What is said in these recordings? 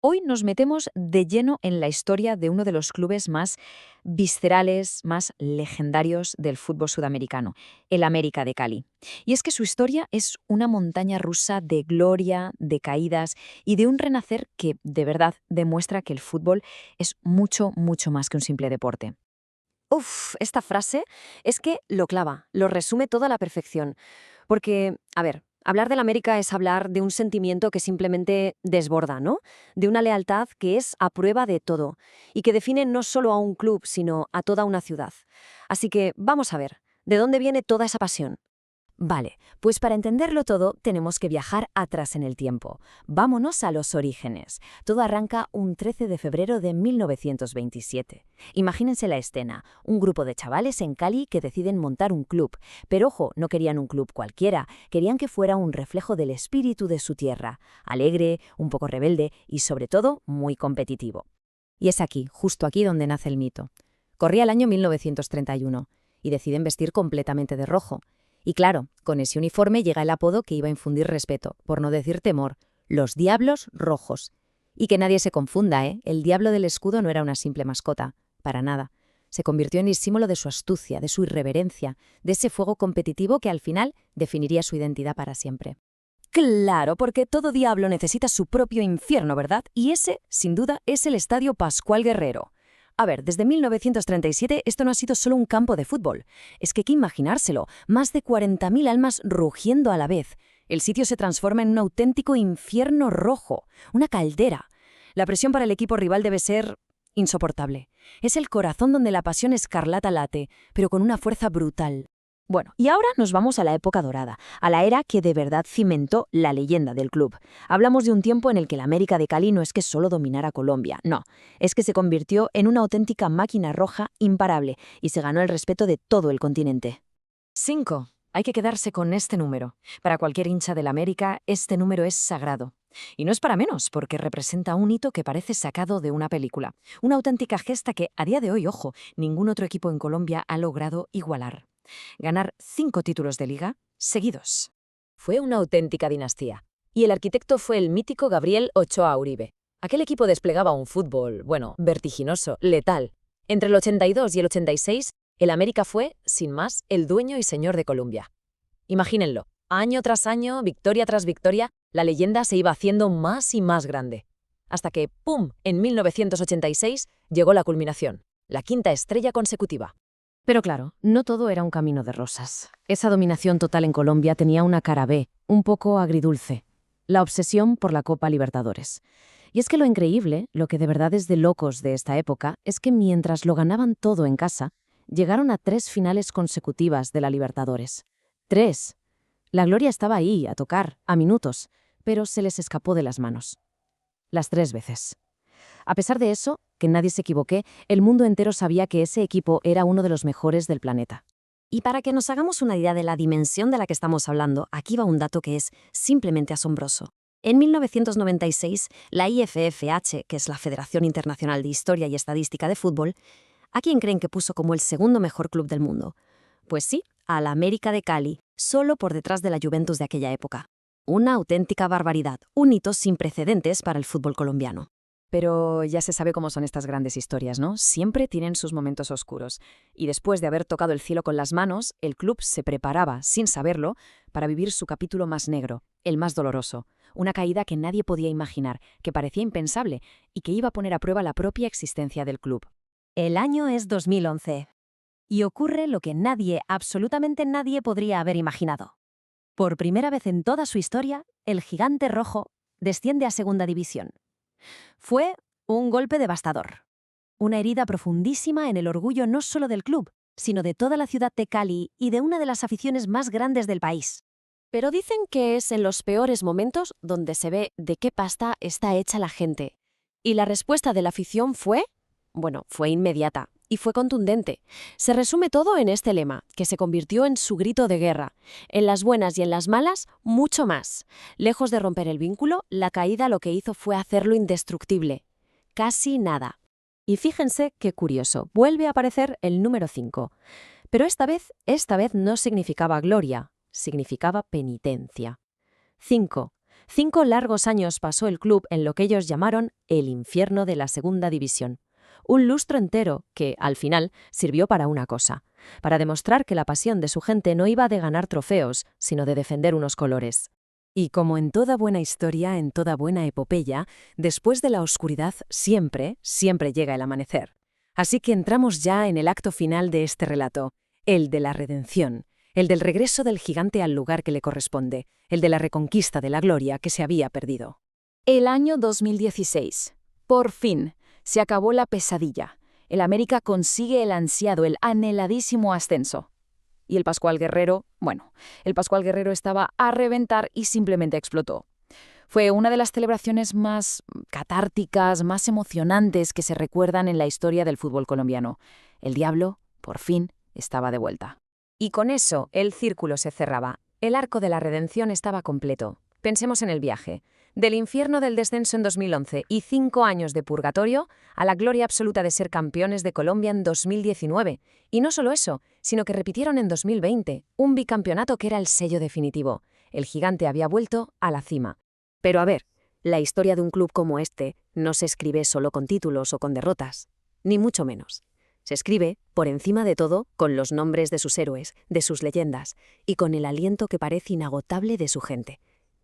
Hoy nos metemos de lleno en la historia de uno de los clubes más viscerales, más legendarios del fútbol sudamericano, el América de Cali. Y es que su historia es una montaña rusa de gloria, de caídas y de un renacer que de verdad demuestra que el fútbol es mucho, mucho más que un simple deporte. Uf, esta frase es que lo clava, lo resume toda a la perfección. Porque, a ver, hablar del América es hablar de un sentimiento que simplemente desborda, ¿no? De una lealtad que es a prueba de todo y que define no solo a un club, sino a toda una ciudad. Así que vamos a ver, ¿de dónde viene toda esa pasión? Vale, pues para entenderlo todo tenemos que viajar atrás en el tiempo. Vámonos a los orígenes. Todo arranca un 13 de febrero de 1927. Imagínense la escena, un grupo de chavales en Cali que deciden montar un club. Pero ojo, no querían un club cualquiera, querían que fuera un reflejo del espíritu de su tierra, alegre, un poco rebelde y sobre todo muy competitivo. Y es aquí, justo aquí donde nace el mito. Corría el año 1931 y deciden vestir completamente de rojo. Y claro, con ese uniforme llega el apodo que iba a infundir respeto, por no decir temor, los Diablos Rojos. Y que nadie se confunda, ¿eh? El diablo del escudo no era una simple mascota, para nada. Se convirtió en el símbolo de su astucia, de su irreverencia, de ese fuego competitivo que al final definiría su identidad para siempre. Claro, porque todo diablo necesita su propio infierno, ¿verdad? Y ese, sin duda, es el Estadio Pascual Guerrero. A ver, desde 1937 esto no ha sido solo un campo de fútbol. Es que hay que imaginárselo, más de 40.000 almas rugiendo a la vez. El sitio se transforma en un auténtico infierno rojo, una caldera. La presión para el equipo rival debe ser insoportable. Es el corazón donde la pasión escarlata late, pero con una fuerza brutal. Bueno, y ahora nos vamos a la época dorada, a la era que de verdad cimentó la leyenda del club. Hablamos de un tiempo en el que el América de Cali no es que solo dominara Colombia, no, es que se convirtió en una auténtica máquina roja imparable y se ganó el respeto de todo el continente. 5. Hay que quedarse con este número. Para cualquier hincha del América, este número es sagrado. Y no es para menos, porque representa un hito que parece sacado de una película. Una auténtica gesta que, a día de hoy, ojo, ningún otro equipo en Colombia ha logrado igualar. Ganar 5 títulos de liga seguidos. Fue una auténtica dinastía. Y el arquitecto fue el mítico Gabriel Ochoa Uribe. Aquel equipo desplegaba un fútbol, bueno, vertiginoso, letal. Entre el 82 y el 86, el América fue, sin más, el dueño y señor de Colombia. Imagínenlo, año tras año, victoria tras victoria, la leyenda se iba haciendo más y más grande. Hasta que, ¡pum!, en 1986 llegó la culminación, la quinta estrella consecutiva. Pero claro, no todo era un camino de rosas. Esa dominación total en Colombia tenía una cara B, un poco agridulce. La obsesión por la Copa Libertadores. Y es que lo increíble, lo que de verdad es de locos de esta época, es que mientras lo ganaban todo en casa, llegaron a 3 finales consecutivas de la Libertadores. 3. La gloria estaba ahí, a tocar, a minutos, pero se les escapó de las manos. Las 3 veces. A pesar de eso, que nadie se equivoque, el mundo entero sabía que ese equipo era uno de los mejores del planeta. Y para que nos hagamos una idea de la dimensión de la que estamos hablando, aquí va un dato que es simplemente asombroso. En 1996, la IFFH, que es la Federación Internacional de Historia y Estadística de Fútbol, ¿a quién creen que puso como el segundo mejor club del mundo? Pues sí, a la América de Cali, solo por detrás de la Juventus de aquella época. Una auténtica barbaridad, un hito sin precedentes para el fútbol colombiano. Pero ya se sabe cómo son estas grandes historias, ¿no? Siempre tienen sus momentos oscuros. Y después de haber tocado el cielo con las manos, el club se preparaba, sin saberlo, para vivir su capítulo más negro, el más doloroso. Una caída que nadie podía imaginar, que parecía impensable y que iba a poner a prueba la propia existencia del club. El año es 2011. Y ocurre lo que nadie, absolutamente nadie, podría haber imaginado. Por primera vez en toda su historia, el Gigante Rojo desciende a Segunda División. Fue un golpe devastador. Una herida profundísima en el orgullo no solo del club, sino de toda la ciudad de Cali y de una de las aficiones más grandes del país. Pero dicen que es en los peores momentos donde se ve de qué pasta está hecha la gente. Y la respuesta de la afición fue inmediata y fue contundente. Se resume todo en este lema, que se convirtió en su grito de guerra. En las buenas y en las malas, mucho más. Lejos de romper el vínculo, la caída lo que hizo fue hacerlo indestructible. Casi nada. Y fíjense qué curioso, vuelve a aparecer el número 5. Pero esta vez no significaba gloria, significaba penitencia. 5. 5 largos años pasó el club en lo que ellos llamaron el infierno de la segunda división. Un lustro entero que, al final, sirvió para una cosa, para demostrar que la pasión de su gente no iba de ganar trofeos, sino de defender unos colores. Y como en toda buena historia, en toda buena epopeya, después de la oscuridad siempre llega el amanecer. Así que entramos ya en el acto final de este relato, el de la redención, el del regreso del gigante al lugar que le corresponde, el de la reconquista de la gloria que se había perdido. El año 2016. Por fin, se acabó la pesadilla. El América consigue el ansiado, el anheladísimo ascenso. Y el Pascual Guerrero, el Pascual Guerrero estaba a reventar y simplemente explotó. Fue una de las celebraciones más catárticas, más emocionantes que se recuerdan en la historia del fútbol colombiano. El diablo, por fin, estaba de vuelta. Y con eso el círculo se cerraba. El arco de la redención estaba completo. Pensemos en el viaje. Del infierno del descenso en 2011 y 5 años de purgatorio a la gloria absoluta de ser campeones de Colombia en 2019. Y no solo eso, sino que repitieron en 2020, un bicampeonato que era el sello definitivo. El gigante había vuelto a la cima. Pero a ver, la historia de un club como este no se escribe solo con títulos o con derrotas, ni mucho menos. Se escribe, por encima de todo, con los nombres de sus héroes, de sus leyendas, y con el aliento que parece inagotable de su gente.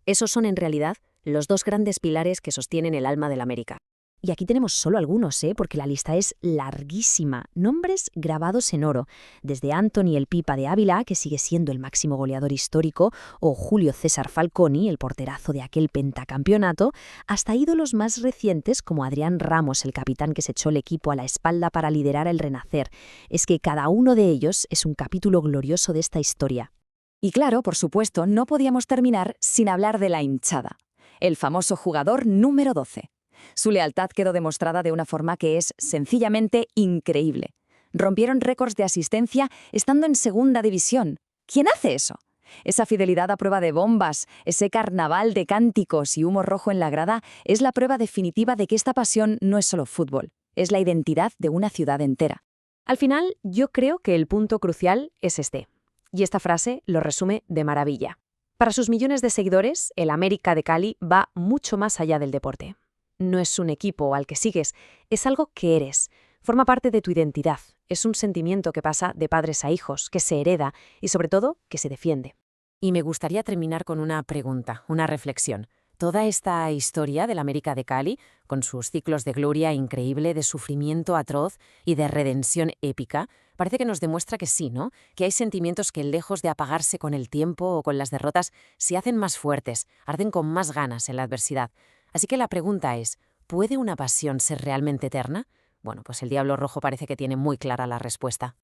Esos son, en realidad, los 2 grandes pilares que sostienen el alma del América. Y aquí tenemos solo algunos, porque la lista es larguísima. Nombres grabados en oro, desde Anthony el Pipa de Ávila, que sigue siendo el máximo goleador histórico, o Julio César Falconi, el porterazo de aquel pentacampeonato, hasta ídolos más recientes como Adrián Ramos, el capitán que se echó el equipo a la espalda para liderar el renacer. Es que cada uno de ellos es un capítulo glorioso de esta historia. Y claro, por supuesto, no podíamos terminar sin hablar de la hinchada. El famoso jugador número 12. Su lealtad quedó demostrada de una forma que es sencillamente increíble. Rompieron récords de asistencia estando en segunda división. ¿Quién hace eso? Esa fidelidad a prueba de bombas, ese carnaval de cánticos y humo rojo en la grada, es la prueba definitiva de que esta pasión no es solo fútbol, es la identidad de una ciudad entera. Al final, yo creo que el punto crucial es este. Y esta frase lo resume de maravilla. Para sus millones de seguidores, el América de Cali va mucho más allá del deporte. No es un equipo al que sigues, es algo que eres. Forma parte de tu identidad. Es un sentimiento que pasa de padres a hijos, que se hereda y, sobre todo, que se defiende. Y me gustaría terminar con una pregunta, una reflexión. Toda esta historia del América de Cali, con sus ciclos de gloria increíble, de sufrimiento atroz y de redención épica, parece que nos demuestra que sí, ¿no? Que hay sentimientos que, lejos de apagarse con el tiempo o con las derrotas, se hacen más fuertes, arden con más ganas en la adversidad. Así que la pregunta es, ¿puede una pasión ser realmente eterna? Bueno, pues el Diablo Rojo parece que tiene muy clara la respuesta.